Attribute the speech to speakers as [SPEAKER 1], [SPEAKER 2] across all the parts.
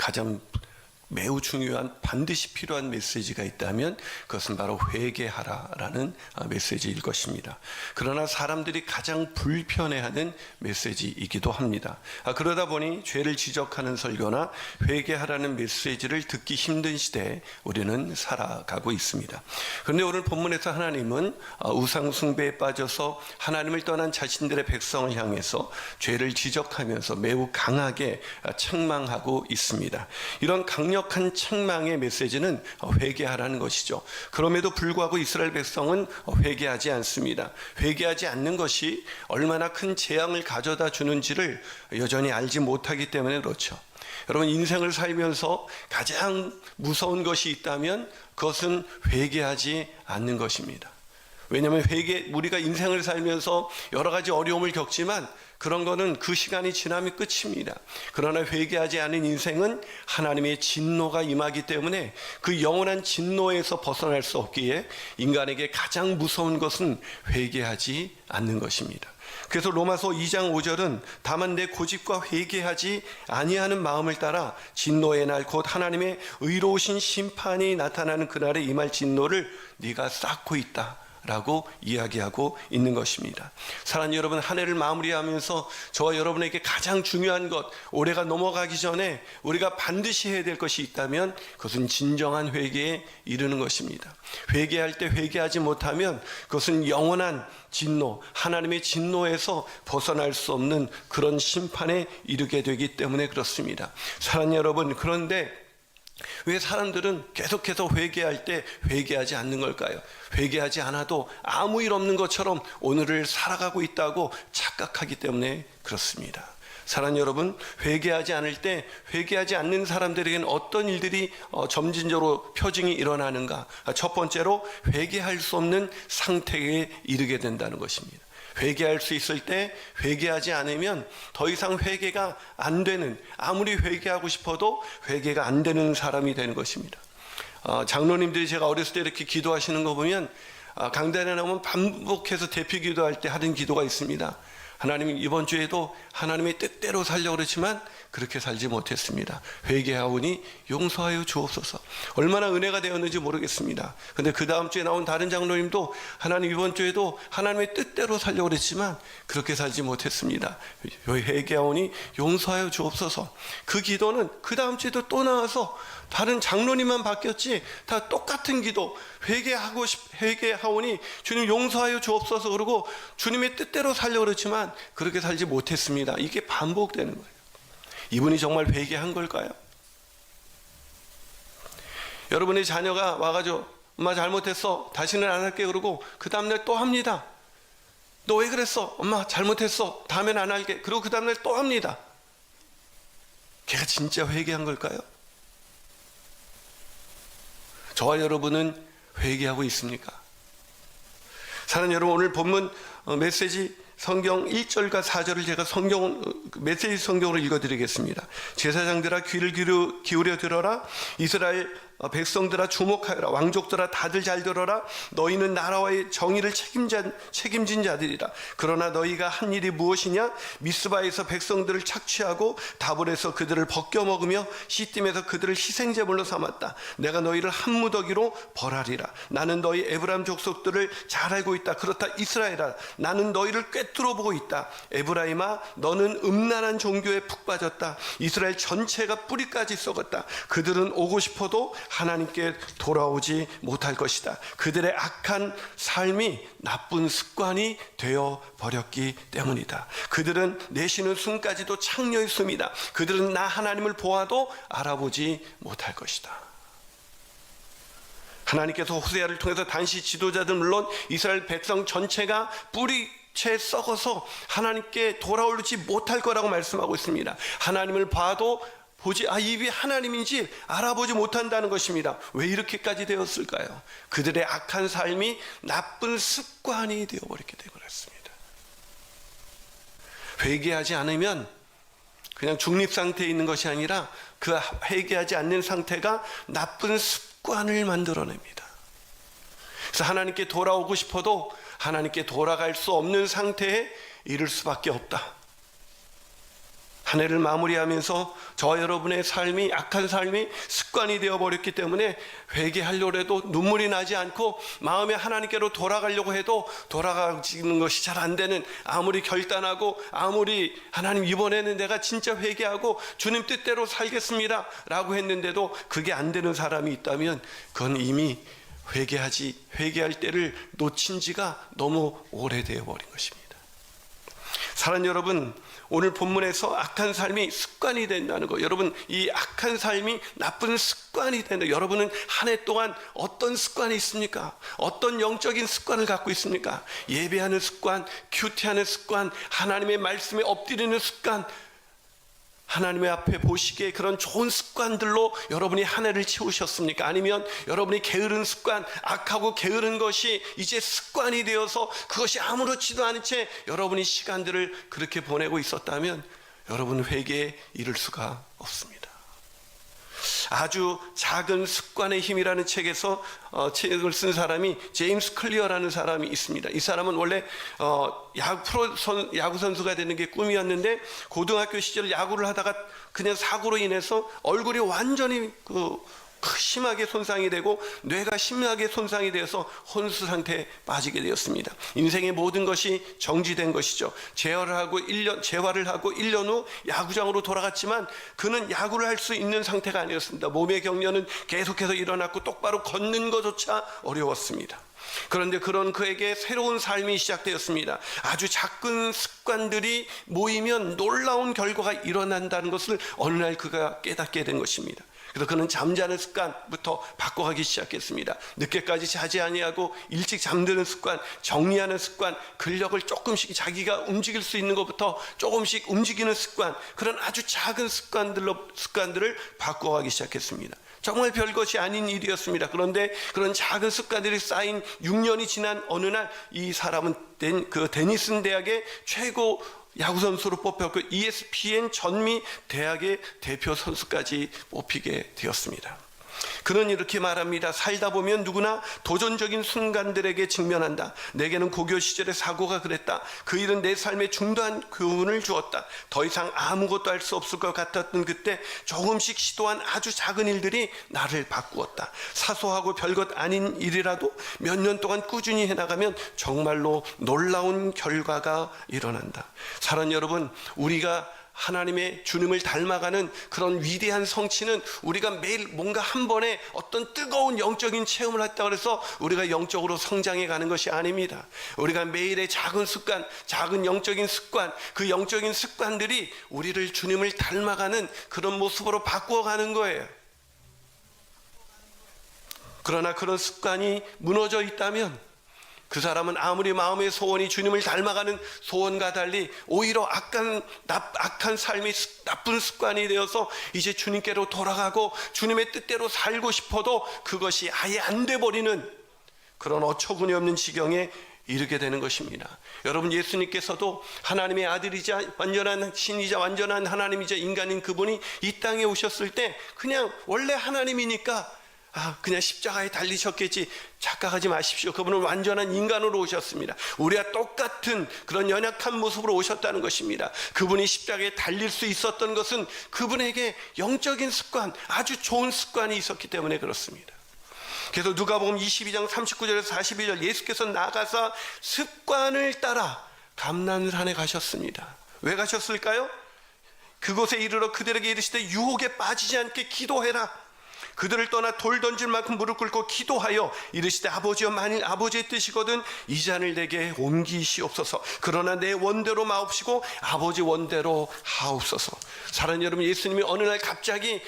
[SPEAKER 1] 가장 매우 중요한 반드시 필요한 메시지가 있다면 그것은 바로 회개하라라는 메시지일 것입니다. 그러나 사람들이 가장 불편해하는 메시지이기도 합니다. 그러다 보니 죄를 지적하는 설교나 회개하라는 메시지를 듣기 힘든 시대에 우리는 살아가고 있습니다. 그런데 오늘 본문에서 하나님은 우상 숭배에 빠져서 하나님을 떠난 자신들의 백성을 향해서 죄를 지적하면서 매우 강하게 책망하고 있습니다. 이런 강력한 책망의 메시지는 회개하라는 것이죠. 그럼에도 불구하고 이스라엘 백성은 회개하지 않습니다. 회개하지 않는 것이 얼마나 큰 재앙을 가져다 주는지를 여전히 알지 못하기 때문에 그렇죠. 여러분, 인생을 살면서 가장 무서운 것이 있다면 그것은 회개하지 않는 것입니다. 왜냐하면 우리가 인생을 살면서 여러 가지 어려움을 겪지만 그런 거는 그 시간이 지나면 끝입니다. 그러나 회개하지 않은 인생은 하나님의 진노가 임하기 때문에 그 영원한 진노에서 벗어날 수 없기에 인간에게 가장 무서운 것은 회개하지 않는 것입니다. 그래서 로마서 2장 5절은 다만 내 고집과 회개하지 아니하는 마음을 따라 진노의 날 곧 하나님의 의로우신 심판이 나타나는 그날에 임할 진노를 네가 쌓고 있다 라고 이야기하고 있는 것입니다. 사랑하는 여러분, 한 해를 마무리하면서 저와 여러분에게 가장 중요한 것, 올해가 넘어가기 전에 우리가 반드시 해야 될 것이 있다면 그것은 진정한 회개에 이르는 것입니다. 회개할 때 회개하지 못하면 그것은 영원한 진노, 하나님의 진노에서 벗어날 수 없는 그런 심판에 이르게 되기 때문에 그렇습니다. 사랑하는 여러분, 그런데 왜 사람들은 계속해서 회개할 때 회개하지 않는 걸까요? 회개하지 않아도 아무 일 없는 것처럼 오늘을 살아가고 있다고 착각하기 때문에 그렇습니다. 사랑하는 여러분, 회개하지 않을 때 회개하지 않는 사람들에게는 어떤 일들이 점진적으로 표징이 일어나는가? 첫 번째로 회개할 수 없는 상태에 이르게 된다는 것입니다. 회개할 수 있을 때 회개하지 않으면 더 이상 회개가 안 되는, 아무리 회개하고 싶어도 회개가 안 되는 사람이 되는 것입니다. 장로님들이 제가 어렸을 때 이렇게 기도하시는 거 보면 강단에 나오면 반복해서 대피 기도할 때 하는 기도가 있습니다. 하나님, 이번 주에도 하나님의 뜻대로 살려고 그랬지만 그렇게 살지 못했습니다. 회개하오니 용서하여 주옵소서. 얼마나 은혜가 되었는지 모르겠습니다. 근데 그 다음 주에 나온 다른 장로님도 하나님, 이번 주에도 하나님의 뜻대로 살려고 그랬지만 그렇게 살지 못했습니다. 회개하오니 용서하여 주옵소서. 그 기도는 그 다음 주에도 또 나와서 다른 장로님만 바뀌었지 다 똑같은 기도, 회개하오니 주님 용서하여 주옵소서. 그러고 주님의 뜻대로 살려고 그랬지만 그렇게 살지 못했습니다. 이게 반복되는 거예요. 이분이 정말 회개한 걸까요? 여러분의 자녀가 와가지고 엄마 잘못했어, 다시는 안 할게. 그러고 그 다음날 또 합니다. 너 왜 그랬어? 엄마 잘못했어, 다음엔 안 할게. 그리고 그 다음날 또 합니다. 걔가 진짜 회개한 걸까요? 저와 여러분은 회개하고 있습니까? 사랑하는 여러분, 오늘 본문 메시지 성경 1절과 4절을 제가 메시지 성경으로 읽어드리겠습니다. 제사장들아 귀를 기울여 들어라. 이스라엘 백성들아 주목하여라. 왕족들아 다들 잘 들어라. 너희는 나라와의 정의를 책임진 자들이라. 그러나 너희가 한 일이 무엇이냐? 미스바에서 백성들을 착취하고 다볼에서 그들을 벗겨먹으며 시딤에서 그들을 희생제물로 삼았다. 내가 너희를 한 무더기로 벌하리라. 나는 너희 에브라임 족속들을 잘 알고 있다. 그렇다 이스라엘아, 나는 너희를 꿰뚫어 보고 있다. 에브라임아, 너는 음란한 종교에 푹 빠졌다. 이스라엘 전체가 뿌리까지 썩었다. 그들은 오고 싶어도 하나님께 돌아오지 못할 것이다. 그들의 악한 삶이 나쁜 습관이 되어 버렸기 때문이다. 그들은 내쉬는 숨까지도 창녀의 숨이다. 그들은 나 하나님을 보아도 알아보지 못할 것이다. 하나님께서 호세아를 통해서 당시 지도자들 물론 이스라엘 백성 전체가 뿌리채 썩어서 하나님께 돌아오지 못할 거라고 말씀하고 있습니다. 하나님을 봐도 입이 하나님인지 알아보지 못한다는 것입니다. 왜 이렇게까지 되었을까요? 그들의 악한 삶이 나쁜 습관이 되어버렸기 때문에 그렇습니다. 회개하지 않으면 그냥 중립 상태에 있는 것이 아니라 그 회개하지 않는 상태가 나쁜 습관을 만들어냅니다. 그래서 하나님께 돌아오고 싶어도 하나님께 돌아갈 수 없는 상태에 이를 수밖에 없다. 한 해를 마무리하면서 저와 여러분의 삶이, 악한 삶이 습관이 되어버렸기 때문에 회개하려고 해도 눈물이 나지 않고 마음에 하나님께로 돌아가려고 해도 돌아가지는 것이 잘 안 되는, 아무리 결단하고 아무리 하나님 이번에는 내가 진짜 회개하고 주님 뜻대로 살겠습니다 라고 했는데도 그게 안 되는 사람이 있다면 그건 이미 회개할 때를 놓친 지가 너무 오래되어 버린 것입니다. 사랑하는 여러분, 오늘 본문에서 악한 삶이 습관이 된다는 거, 여러분 이 악한 삶이 나쁜 습관이 된다. 여러분은 한 해 동안 어떤 습관이 있습니까? 어떤 영적인 습관을 갖고 있습니까? 예배하는 습관, 큐티하는 습관, 하나님의 말씀에 엎드리는 습관, 하나님의 앞에 보시기에 그런 좋은 습관들로 여러분이 한 해를 채우셨습니까? 아니면 여러분이 게으른 습관, 악하고 게으른 것이 이제 습관이 되어서 그것이 아무렇지도 않은 채 여러분이 시간들을 그렇게 보내고 있었다면 여러분 회개에 이를 수가 없습니다. 아주 작은 습관의 힘이라는 책에서 책을 쓴 사람이 제임스 클리어라는 사람이 있습니다. 이 사람은 원래 야구 선수가 되는 게 꿈이었는데 고등학교 시절 야구를 하다가 그냥 사고로 인해서 얼굴이 완전히 심하게 손상이 되고 뇌가 심하게 손상이 되어서 혼수 상태에 빠지게 되었습니다. 인생의 모든 것이 정지된 것이죠. 재활을 하고 1년 후 야구장으로 돌아갔지만 그는 야구를 할 수 있는 상태가 아니었습니다. 몸의 경련은 계속해서 일어났고 똑바로 걷는 것조차 어려웠습니다. 그런데 그런 그에게 새로운 삶이 시작되었습니다. 아주 작은 습관들이 모이면 놀라운 결과가 일어난다는 것을 어느 날 그가 깨닫게 된 것입니다. 그래서 그는 잠자는 습관부터 바꿔가기 시작했습니다. 늦게까지 자지 아니하고 일찍 잠드는 습관, 정리하는 습관, 근력을 조금씩 자기가 움직일 수 있는 것부터 조금씩 움직이는 습관, 그런 아주 작은 습관들을 바꿔가기 시작했습니다. 정말 별것이 아닌 일이었습니다. 그런데 그런 작은 습관들이 쌓인 6년이 지난 어느 날 이 사람은 데니슨 대학의 최고 야구선수로 뽑혔고 ESPN 전미 대학의 대표 선수까지 뽑히게 되었습니다. 그는 이렇게 말합니다. 살다 보면 누구나 도전적인 순간들에게 직면한다. 내게는 고교 시절의 사고가 그랬다. 그 일은 내 삶에 중대한 교훈을 주었다. 더 이상 아무것도 할 수 없을 것 같았던 그때 조금씩 시도한 아주 작은 일들이 나를 바꾸었다. 사소하고 별것 아닌 일이라도 몇 년 동안 꾸준히 해나가면 정말로 놀라운 결과가 일어난다. 사랑하는 여러분, 우리가 하나님의 주님을 닮아가는 그런 위대한 성취는 우리가 매일 뭔가 한 번에 어떤 뜨거운 영적인 체험을 했다고 해서 우리가 영적으로 성장해 가는 것이 아닙니다. 우리가 매일의 작은 습관, 작은 영적인 습관, 그 영적인 습관들이 우리를 주님을 닮아가는 그런 모습으로 바꾸어가는 거예요. 그러나 그런 습관이 무너져 있다면 그 사람은 아무리 마음의 소원이 주님을 닮아가는 소원과 달리 오히려 악한 삶이 나쁜 습관이 되어서 이제 주님께로 돌아가고 주님의 뜻대로 살고 싶어도 그것이 아예 안 돼버리는 그런 어처구니 없는 지경에 이르게 되는 것입니다. 여러분, 예수님께서도 하나님의 아들이자 완전한 신이자 완전한 하나님이자 인간인 그분이 이 땅에 오셨을 때 그냥 원래 하나님이니까 그냥 십자가에 달리셨겠지 착각하지 마십시오. 그분은 완전한 인간으로 오셨습니다. 우리와 똑같은 그런 연약한 모습으로 오셨다는 것입니다. 그분이 십자가에 달릴 수 있었던 것은 그분에게 영적인 습관, 아주 좋은 습관이 있었기 때문에 그렇습니다. 그래서 누가복음 22장 39절에서 41절 예수께서 나가사 습관을 따라 감난산에 가셨습니다. 왜 가셨을까요? 그곳에 이르러 그들에게 이르시되 유혹에 빠지지 않게 기도해라. 그들을 떠나 돌 던질 만큼 무릎 꿇고 기도하여 이르시되 아버지여, 만일 아버지의 뜻이거든 이 잔을 내게 옮기시옵소서. 그러나 내 원대로 마옵시고 아버지 원대로 하옵소서. 사랑하는 여러분, 예수님이 어느 날 갑자기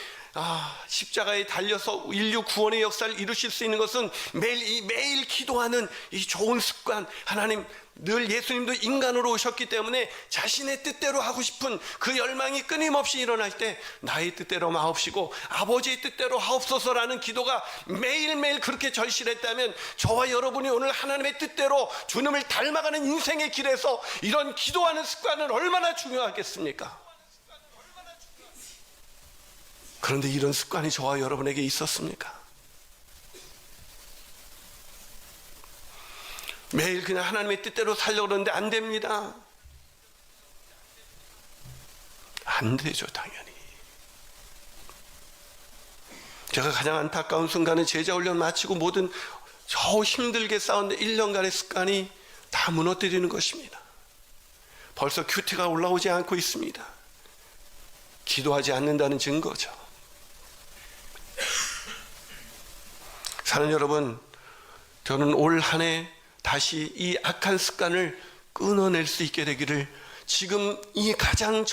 [SPEAKER 1] 십자가에 달려서 인류 구원의 역사를 이루실 수 있는 것은 매일 기도하는 이 좋은 습관, 하나님, 늘 예수님도 인간으로 오셨기 때문에 자신의 뜻대로 하고 싶은 그 열망이 끊임없이 일어날 때 나의 뜻대로 마옵시고 아버지의 뜻대로 하옵소서라는 기도가 매일매일 그렇게 절실했다면 저와 여러분이 오늘 하나님의 뜻대로 주님을 닮아가는 인생의 길에서 이런 기도하는 습관은 얼마나 중요하겠습니까? 그런데 이런 습관이 저와 여러분에게 있었습니까? 매일 그냥 하나님의 뜻대로 살려고 그러는데 안 됩니다. 안 되죠, 당연히. 제가 가장 안타까운 순간은 제자 훈련 마치고 모든 저 힘들게 싸웠는데 1년간의 습관이 다 무너뜨리는 것입니다. 벌써 큐티가 올라오지 않고 있습니다. 기도하지 않는다는 증거죠. 사랑하는 여러분, 저는 올 한 해 다시 이 악한 습관을 끊어낼 수 있게 되기를, 지금 이 가장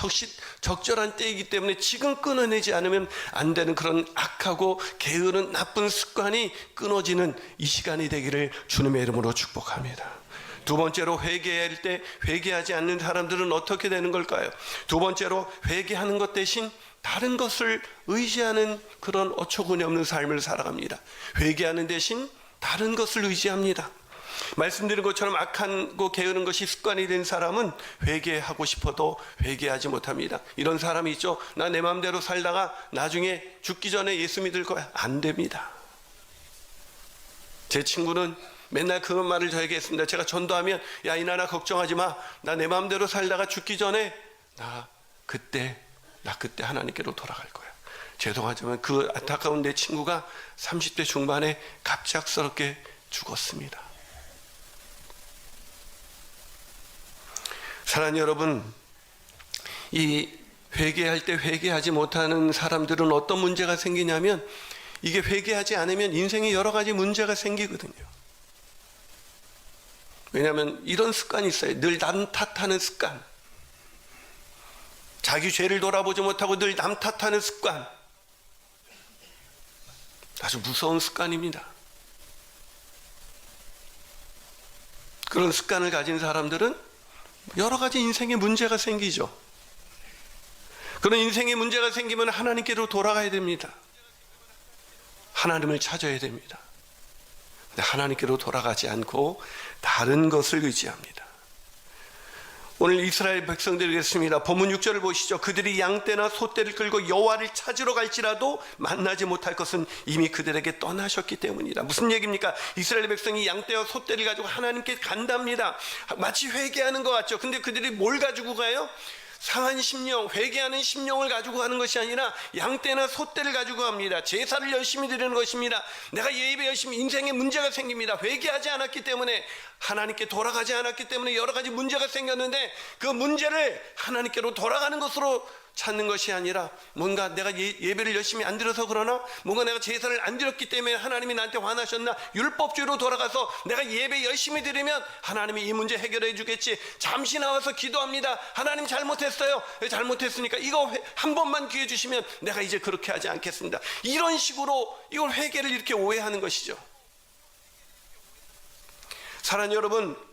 [SPEAKER 1] 적절한 때이기 때문에 지금 끊어내지 않으면 안 되는 그런 악하고 게으른 나쁜 습관이 끊어지는 이 시간이 되기를 주님의 이름으로 축복합니다. 두 번째로, 회개할 때 회개하지 않는 사람들은 어떻게 되는 걸까요? 두 번째로, 회개하는 것 대신 다른 것을 의지하는 그런 어처구니 없는 삶을 살아갑니다. 회개하는 대신 다른 것을 의지합니다. 말씀드린 것처럼 악하고 게으른 것이 습관이 된 사람은 회개하고 싶어도 회개하지 못합니다. 이런 사람이 있죠. 나 내 마음대로 살다가 나중에 죽기 전에 예수 믿을 거야. 안 됩니다. 제 친구는 맨날 그런 말을 저에게 했습니다. 제가 전도하면, 야, 이나나 걱정하지 마. 나 내 마음대로 살다가 죽기 전에 나 그때 하나님께로 돌아갈 거야. 죄송하지만 그 안타까운 내 친구가 30대 중반에 갑작스럽게 죽었습니다. 사랑하는 여러분, 이 회개할 때 회개하지 못하는 사람들은 어떤 문제가 생기냐면, 이게 회개하지 않으면 인생에 여러 가지 문제가 생기거든요. 왜냐하면 이런 습관이 있어요. 늘 남 탓하는 습관. 자기 죄를 돌아보지 못하고 늘 남 탓하는 습관. 아주 무서운 습관입니다. 그런 습관을 가진 사람들은 여러 가지 인생에 문제가 생기죠. 그런 인생에 문제가 생기면 하나님께로 돌아가야 됩니다. 하나님을 찾아야 됩니다. 근데 하나님께로 돌아가지 않고 다른 것을 의지합니다. 오늘 이스라엘 백성들이 그랬습니다. 본문 6절을 보시죠. 그들이 양떼나 소떼를 끌고 여호와를 찾으러 갈지라도 만나지 못할 것은 이미 그들에게 떠나셨기 때문이다. 무슨 얘기입니까? 이스라엘 백성이 양떼와 소떼를 가지고 하나님께 간답니다. 마치 회개하는 것 같죠. 근데 그들이 뭘 가지고 가요? 상한 심령, 회개하는 심령을 가지고 가는 것이 아니라 양떼나 소떼를 가지고 갑니다. 제사를 열심히 드리는 것입니다. 내가 예배 열심히, 인생에 문제가 생깁니다. 회개하지 않았기 때문에, 하나님께 돌아가지 않았기 때문에 여러 가지 문제가 생겼는데, 그 문제를 하나님께로 돌아가는 것으로 찾는 것이 아니라, 뭔가 내가 예배를 열심히 안 드려서 그러나, 뭔가 내가 제사를 안 드렸기 때문에 하나님이 나한테 화나셨나, 율법주의로 돌아가서 내가 예배 열심히 드리면 하나님이 이 문제 해결해 주겠지. 잠시 나와서 기도합니다. 하나님 잘못했어요. 잘못했으니까 이거 한 번만 기회 주시면 내가 이제 그렇게 하지 않겠습니다. 이런 식으로 이걸 회개를 이렇게 오해하는 것이죠. 사랑하는 여러분,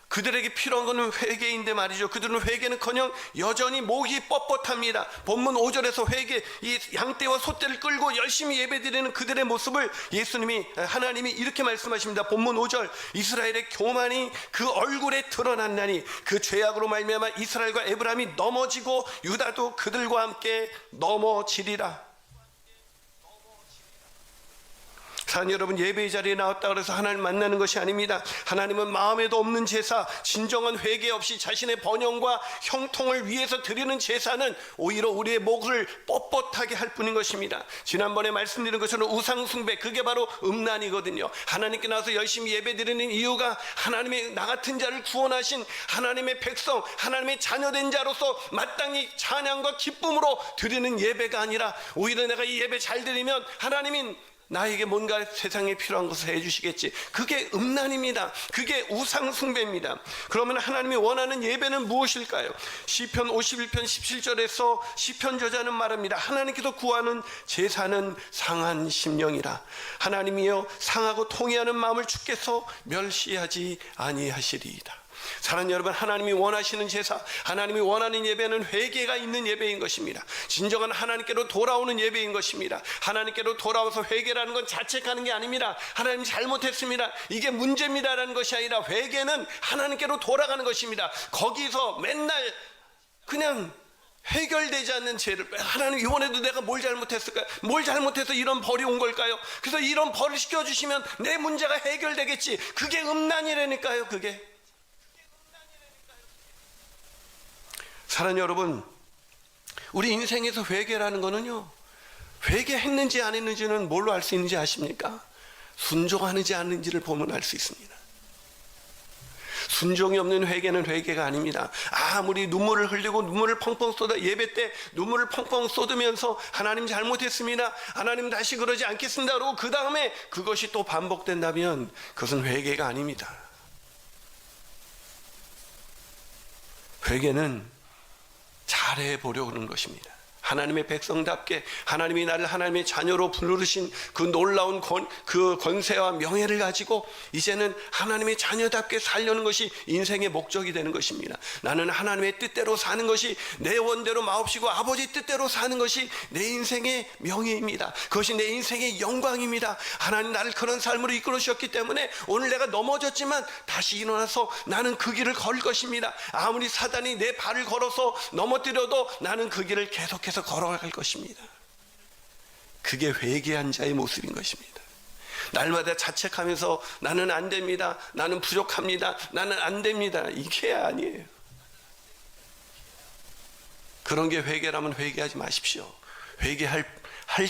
[SPEAKER 1] 그들에게 필요한 것은 회개인데 말이죠. 그들은 회개는커녕 여전히 목이 뻣뻣합니다. 본문 5절에서 회개, 이 양떼와 소떼를 끌고 열심히 예배드리는 그들의 모습을 하나님이 이렇게 말씀하십니다. 본문 5절, 이스라엘의 교만이 그 얼굴에 드러났나니 그 죄악으로 말미암아 이스라엘과 에브라임이 넘어지고 유다도 그들과 함께 넘어지리라. 사랑하는 여러분, 예배의 자리에 나왔다 그래서 하나님 만나는 것이 아닙니다. 하나님은 마음에도 없는 제사, 진정한 회개 없이 자신의 번영과 형통을 위해서 드리는 제사는 오히려 우리의 목을 뻣뻣하게 할 뿐인 것입니다. 지난번에 말씀드린 것처럼 우상숭배, 그게 바로 음란이거든요. 하나님께 나와서 열심히 예배드리는 이유가 하나님의 나 같은 자를 구원하신 하나님의 백성, 하나님의 자녀된 자로서 마땅히 찬양과 기쁨으로 드리는 예배가 아니라, 오히려 내가 이 예배 잘 드리면 하나님이 나에게 뭔가 세상에 필요한 것을 해주시겠지. 그게 음란입니다. 그게 우상숭배입니다. 그러면 하나님이 원하는 예배는 무엇일까요? 시편 51편 17절에서 시편 저자는 말합니다. 하나님께서 구하는 제사는 상한 심령이라. 하나님이여, 상하고 통회하는 마음을 주께서 멸시하지 아니하시리이다. 사랑하는 여러분, 하나님이 원하시는 제사, 하나님이 원하는 예배는 회개가 있는 예배인 것입니다. 진정한 하나님께로 돌아오는 예배인 것입니다. 하나님께로 돌아와서 회개라는 건 자책하는 게 아닙니다. 하나님 잘못했습니다, 이게 문제입니다라는 것이 아니라, 회개는 하나님께로 돌아가는 것입니다. 거기서 맨날 그냥 해결되지 않는 죄를, 하나님 이번에도 내가 뭘 잘못했을까요? 뭘 잘못해서 이런 벌이 온 걸까요? 그래서 이런 벌을 시켜주시면 내 문제가 해결되겠지. 그게 음란이라니까요. 그게. 사랑하는 여러분, 우리 인생에서 회개라는 거는요, 회개했는지 안 했는지는 뭘로 알 수 있는지 아십니까? 순종하는지 안 하는지를 보면 알 수 있습니다. 순종이 없는 회개는 회개가 아닙니다. 아무리 눈물을 흘리고 눈물을 펑펑 쏟아, 예배 때 눈물을 펑펑 쏟으면서 하나님 잘못했습니다, 하나님 다시 그러지 않겠습니다 그러고 그 다음에 그것이 또 반복된다면 그것은 회개가 아닙니다. 회개는 잘해보려고 하는 것입니다. 하나님의 백성답게 하나님이 나를 하나님의 자녀로 부르신 그 놀라운 그 권세와 명예를 가지고 이제는 하나님의 자녀답게 살려는 것이 인생의 목적이 되는 것입니다. 나는 하나님의 뜻대로 사는 것이, 내 원대로 마옵시고 아버지 뜻대로 사는 것이 내 인생의 명예입니다. 그것이 내 인생의 영광입니다. 하나님 나를 그런 삶으로 이끌으셨기 때문에 오늘 내가 넘어졌지만 다시 일어나서 나는 그 길을 걸 것입니다. 아무리 사단이 내 발을 걸어서 넘어뜨려도 나는 그 길을 계속해서 걸어갈 것입니다. 그게 회개한 자의 모습인 것입니다. 날마다 자책하면서 나는 안 됩니다, 나는 부족합니다, 나는 안 됩니다, 이게 아니에요. 그런 게 회개라면 회개하지 마십시오. 회개할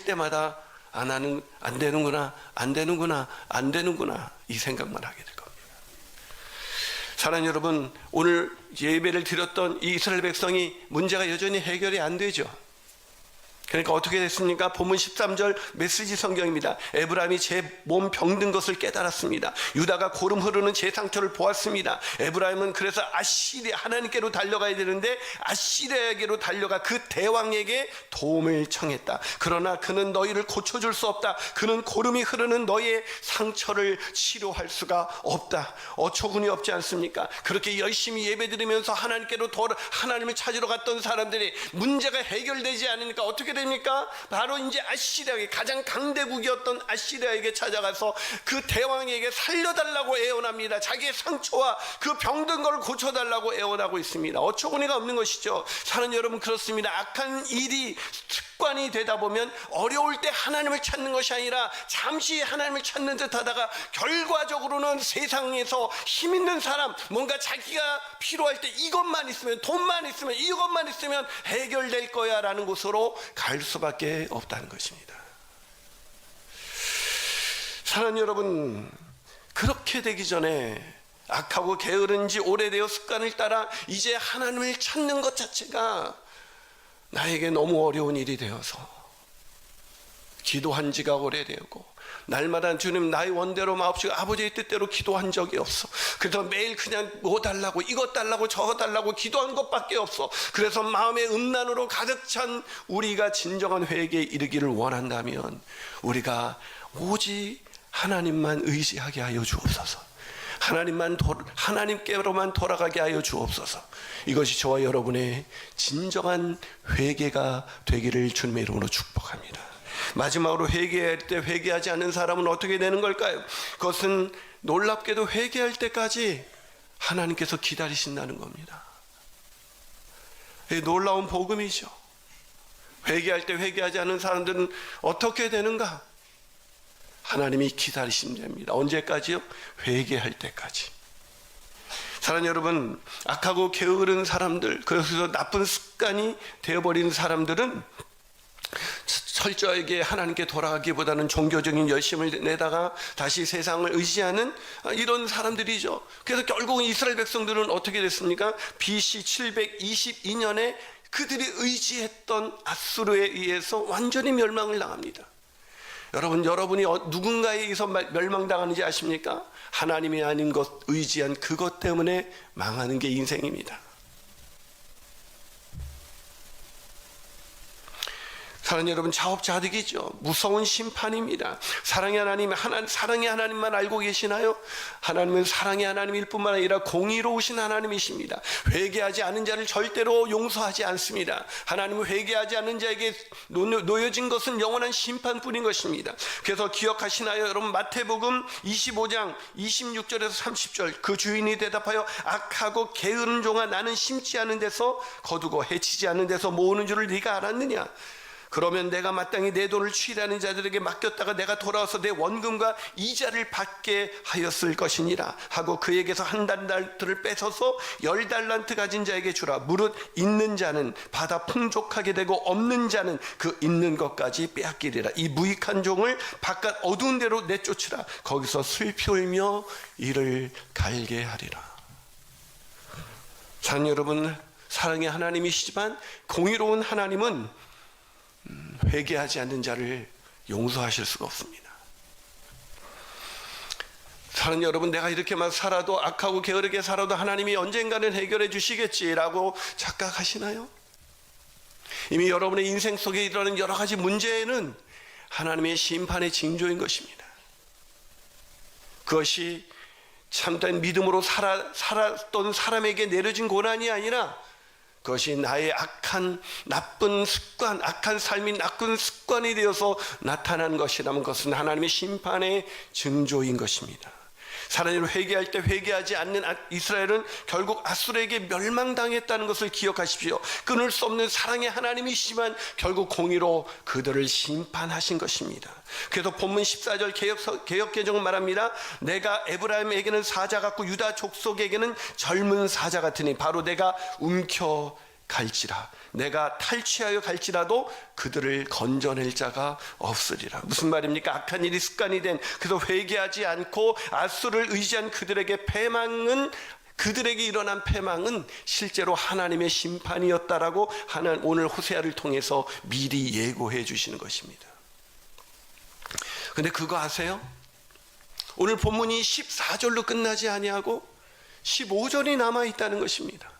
[SPEAKER 1] 때마다 나는 안 되는구나, 안 되는구나, 안 되는구나, 이 생각만 하게 될 겁니다. 사랑하는 여러분, 오늘 예배를 드렸던 이 이스라엘 백성이 문제가 여전히 해결이 안 되죠. 그러니까 어떻게 됐습니까? 본문 13절 메시지 성경입니다. 에브라임이 제 몸 병든 것을 깨달았습니다. 유다가 고름 흐르는 제 상처를 보았습니다. 에브라임은 그래서 아시리아, 하나님께로 달려가야 되는데 아시리아에게로 달려가 그 대왕에게 도움을 청했다. 그러나 그는 너희를 고쳐줄 수 없다. 그는 고름이 흐르는 너희의 상처를 치료할 수가 없다. 어처구니 없지 않습니까? 그렇게 열심히 예배드리면서 하나님께로 하나님을 찾으러 갔던 사람들이 문제가 해결되지 않으니까 어떻게 됩니까? 바로 이제 아시리아에게, 가장 강대국이었던 아시리아에게 찾아가서 그 대왕에게 살려달라고 애원합니다. 자기의 상처와 그 병든 걸 고쳐달라고 애원하고 있습니다. 어처구니가 없는 것이죠. 사는 여러분, 그렇습니다. 악한 일이 습관이 되다 보면 어려울 때 하나님을 찾는 것이 아니라 잠시 하나님을 찾는 듯 하다가 결과적으로는 세상에서 힘 있는 사람, 뭔가 자기가 필요할 때 이것만 있으면, 돈만 있으면, 이것만 있으면 해결될 거야 라는 곳으로 갈 수밖에 없다는 것입니다. 사랑하는 여러분, 그렇게 되기 전에 악하고 게으른 지 오래되어 습관을 따라 이제 하나님을 찾는 것 자체가 나에게 너무 어려운 일이 되어서 기도한 지가 오래되고 날마다 주님 나의 원대로 마옵시고 아버지의 뜻대로 기도한 적이 없어. 그래서 매일 그냥 뭐 달라고, 이것 달라고, 저것 달라고 기도한 것밖에 없어. 그래서 마음의 음란으로 가득 찬 우리가 진정한 회개에 이르기를 원한다면 우리가 오직 하나님만 의지하게 하여 주옵소서. 하나님께로만 돌아가게 하여 주옵소서. 이것이 저와 여러분의 진정한 회개가 되기를 주님의 이름으로 축복합니다. 마지막으로 회개할 때 회개하지 않는 사람은 어떻게 되는 걸까요? 그것은 놀랍게도 회개할 때까지 하나님께서 기다리신다는 겁니다. 놀라운 복음이죠. 회개할 때 회개하지 않는 사람들은 어떻게 되는가? 하나님이 기다리신답니다. 언제까지요? 회개할 때까지. 사랑하는 여러분, 악하고 게으른 사람들, 그래서 나쁜 습관이 되어버린 사람들은 철저하게 하나님께 돌아가기보다는 종교적인 열심을 내다가 다시 세상을 의지하는 이런 사람들이죠. 그래서 결국은 이스라엘 백성들은 어떻게 됐습니까? BC 722년에 그들이 의지했던 앗수르에 의해서 완전히 멸망을 당합니다. 여러분이 누군가에 의해서 멸망당하는지 아십니까? 하나님이 아닌 것, 의지한 그것 때문에 망하는 게 인생입니다. 사랑하는 여러분, 자업자득이죠. 무서운 심판입니다. 사랑의 하나님만 알고 계시나요? 하나님은 사랑의 하나님일 뿐만 아니라 공의로우신 하나님이십니다. 회개하지 않은 자를 절대로 용서하지 않습니다. 하나님은 회개하지 않는 자에게 놓여진 것은 영원한 심판뿐인 것입니다. 그래서 기억하시나요? 여러분, 마태복음 25장 26절에서 30절, 그 주인이 대답하여 악하고 게으른 종아, 나는 심지 않은 데서 거두고 해치지 않는 데서 모으는 줄을 네가 알았느냐? 그러면 내가 마땅히 내 돈을 취하는 자들에게 맡겼다가 내가 돌아와서 내 원금과 이자를 받게 하였을 것이니라 하고 그에게서 한 달란트를 뺏어서 10달란트 가진 자에게 주라. 무릇 있는 자는 받아 풍족하게 되고 없는 자는 그 있는 것까지 빼앗기리라. 이 무익한 종을 바깥 어두운 데로 내쫓으라. 거기서 슬피 울며 이를 갈게 하리라. 사랑하는 여러분, 사랑의 하나님이시지만 공의로운 하나님은 회개하지 않는 자를 용서하실 수가 없습니다. 사랑하는 여러분, 내가 이렇게만 살아도, 악하고 게으르게 살아도 하나님이 언젠가는 해결해 주시겠지라고 착각하시나요? 이미 여러분의 인생 속에 일어나는 여러 가지 문제는 하나님의 심판의 징조인 것입니다. 그것이 참된 믿음으로 살았던 사람에게 내려진 고난이 아니라 그것이 나의 악한 나쁜 습관, 악한 삶이 나쁜 습관이 되어서 나타난 것이라면 그것은 하나님의 심판의 징조인 것입니다. 사람을 회개할 때 회개하지 않는 이스라엘은 결국 아수르에게 멸망당했다는 것을 기억하십시오. 끊을 수 없는 사랑의 하나님이시지만 결국 공의로 그들을 심판하신 것입니다. 그래서 본문 14절 개역개정은 말합니다. 내가 에브라임에게는 사자 같고 유다 족속에게는 젊은 사자 같으니 바로 내가 움켜 갈지라. 내가 탈취하여 갈지라도 그들을 건져낼 자가 없으리라. 무슨 말입니까? 악한 일이 습관이 된, 그래서 회개하지 않고 아수르를 의지한 그들에게 그들에게 일어난 패망은 실제로 하나님의 심판이었다라고 오늘 호세아를 통해서 미리 예고해 주시는 것입니다. 근데 그거 아세요? 오늘 본문이 14절로 끝나지 아니하고 15절이 남아 있다는 것입니다.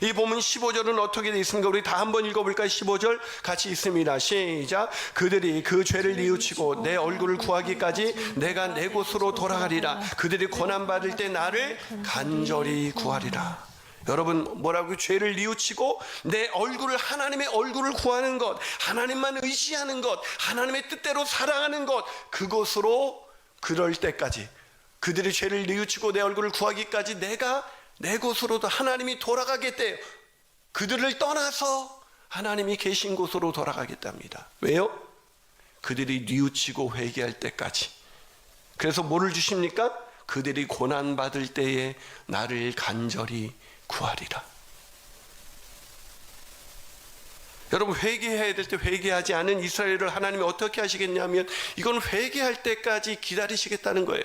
[SPEAKER 1] 이 본문 15절은 어떻게 되어 있습니까? 우리 다 한번 읽어볼까요? 15절 같이 있습니다. 시작. 그들이 그 죄를 뉘우치고 내 얼굴을 구하기까지 내가 내 곳으로 돌아가리라. 그들이 고난받을 때 나를 간절히 구하리라. 여러분, 뭐라고? 죄를 뉘우치고 내 얼굴을, 하나님의 얼굴을 구하는 것, 하나님만 의지하는 것, 하나님의 뜻대로 살아가는 것, 그곳으로, 그럴 때까지, 그들이 죄를 뉘우치고 내 얼굴을 구하기까지 내가 내 곳으로도 하나님이 돌아가겠대요. 그들을 떠나서 하나님이 계신 곳으로 돌아가겠답니다. 왜요? 그들이 뉘우치고 회개할 때까지. 그래서 뭐를 주십니까? 그들이 고난받을 때에 나를 간절히 구하리라. 여러분, 회개해야 될 때 회개하지 않은 이스라엘을 하나님이 어떻게 하시겠냐면 이건 회개할 때까지 기다리시겠다는 거예요.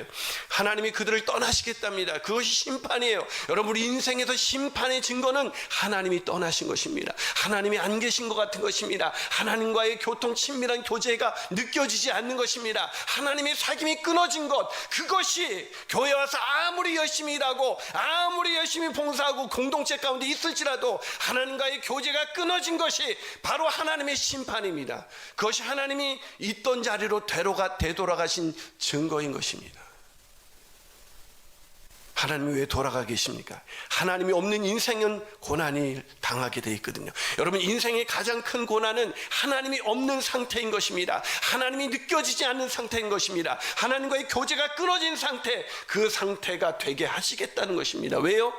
[SPEAKER 1] 하나님이 그들을 떠나시겠답니다. 그것이 심판이에요. 여러분, 우리 인생에서 심판의 증거는 하나님이 떠나신 것입니다. 하나님이 안 계신 것 같은 것입니다. 하나님과의 교통, 친밀한 교제가 느껴지지 않는 것입니다. 하나님의 사귐이 끊어진 것, 그것이 교회 와서 아무리 열심히 일하고 아무리 열심히 봉사하고 공동체 가운데 있을지라도 하나님과의 교제가 끊어진 것이 바로 하나님의 심판입니다. 그것이 하나님이 있던 자리로 되돌아가신 증거인 것입니다. 하나님이 왜 돌아가 계십니까? 하나님이 없는 인생은 고난이 당하게 돼 있거든요. 여러분, 인생의 가장 큰 고난은 하나님이 없는 상태인 것입니다. 하나님이 느껴지지 않는 상태인 것입니다. 하나님과의 교제가 끊어진 상태, 그 상태가 되게 하시겠다는 것입니다. 왜요?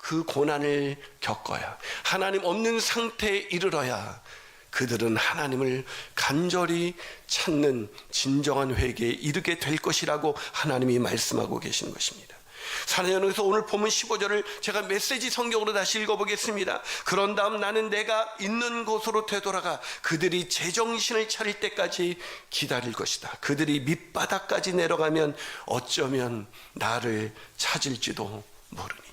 [SPEAKER 1] 그 고난을 겪어야, 하나님 없는 상태에 이르러야 그들은 하나님을 간절히 찾는 진정한 회개에 이르게 될 것이라고 하나님이 말씀하고 계시는 것입니다. 사랑하는 여러분, 그래서 오늘 본문 15절을 제가 메시지 성경으로 다시 읽어보겠습니다. 그런 다음 나는 내가 있는 곳으로 되돌아가 그들이 제정신을 차릴 때까지 기다릴 것이다. 그들이 밑바닥까지 내려가면 어쩌면 나를 찾을지도 모르니.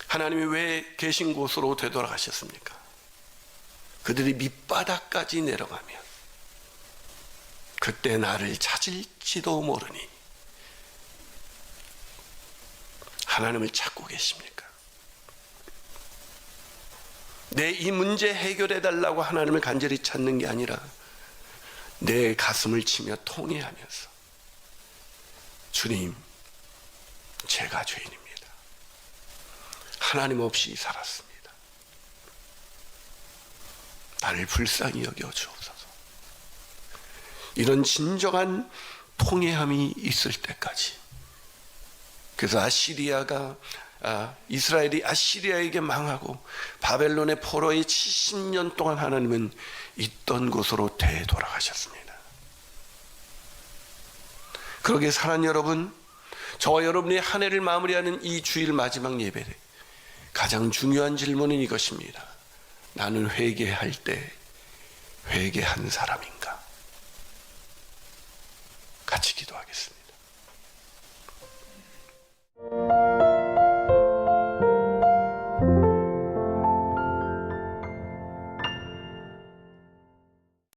[SPEAKER 1] 하나님이 왜 계신 곳으로 되돌아가셨습니까? 그들이 밑바닥까지 내려가면 그때 나를 찾을지도 모르니. 하나님을 찾고 계십니까? 내 이 문제 해결해 달라고 하나님을 간절히 찾는 게 아니라 내 가슴을 치며 통회하면서 주님, 제가 죄인입니다. 하나님 없이 살았습니다. 나를 불쌍히 여겨 주옵소서. 이런 진정한 통회함이 있을 때까지. 그래서 아시리아가 이스라엘이 아시리아에게 망하고 바벨론의 포로에 70년 동안 하나님은 있던 곳으로 되돌아가셨습니다. 그러기에 사랑하는 여러분, 저와 여러분이 한 해를 마무리하는 이 주일 마지막 예배 가장 중요한 질문은 이것입니다. 나는 회개할 때 회개한 사람인가? 같이 기도하겠습니다.